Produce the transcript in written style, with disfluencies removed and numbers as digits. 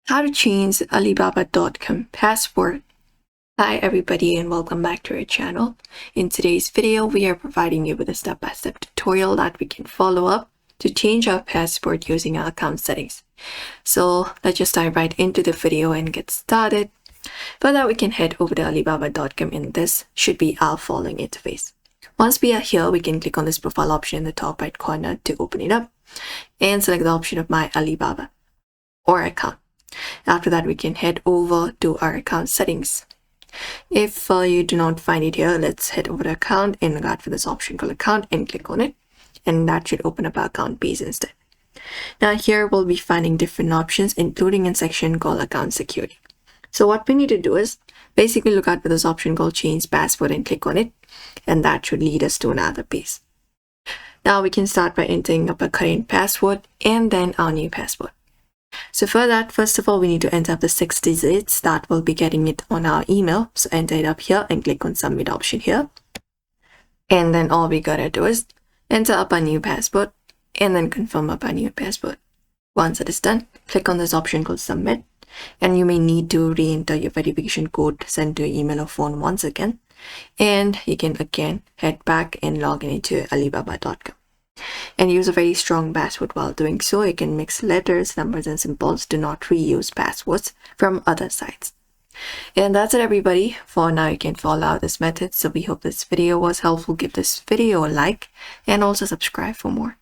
How to change Alibaba.com password. Hi everybody and welcome back to our channel. In today's video, we are providing you with a step-by-step tutorial that we can follow up to change our password using our account settings. So let's just dive right into the video and get started. For that, we can head over to Alibaba.com and this should be our following interface. Once we are here, we can click on this profile option in the top right corner to open it up and select the option of My Alibaba or account. After that, we can head over to our account settings. If you do not find it here, let's head over to account and look out for this option called account and click on it, and that should open up our account page instead. Now here we'll be finding different options, including in section called account security. So what we need to do is basically look out for this option called change password and click on it, and that should lead us to another page. Now we can start by entering up a current password and then our new password. So for that, first of all, we need to enter up the 6 digits that we'll be getting it on our email. So enter it up here and click on submit option here. And then all we gotta do is enter up our new password and then confirm up our new password. Once it is done, click on this option called submit. And you may need to re-enter your verification code sent to your email or phone once again. And you can again head back and log in into Alibaba.com. And use a very strong password while doing so. You can mix letters, numbers, and symbols. Do not reuse passwords from other sites. And that's it, everybody. For now, you can follow this method. So we hope this video was helpful. Give this video a like and also subscribe for more.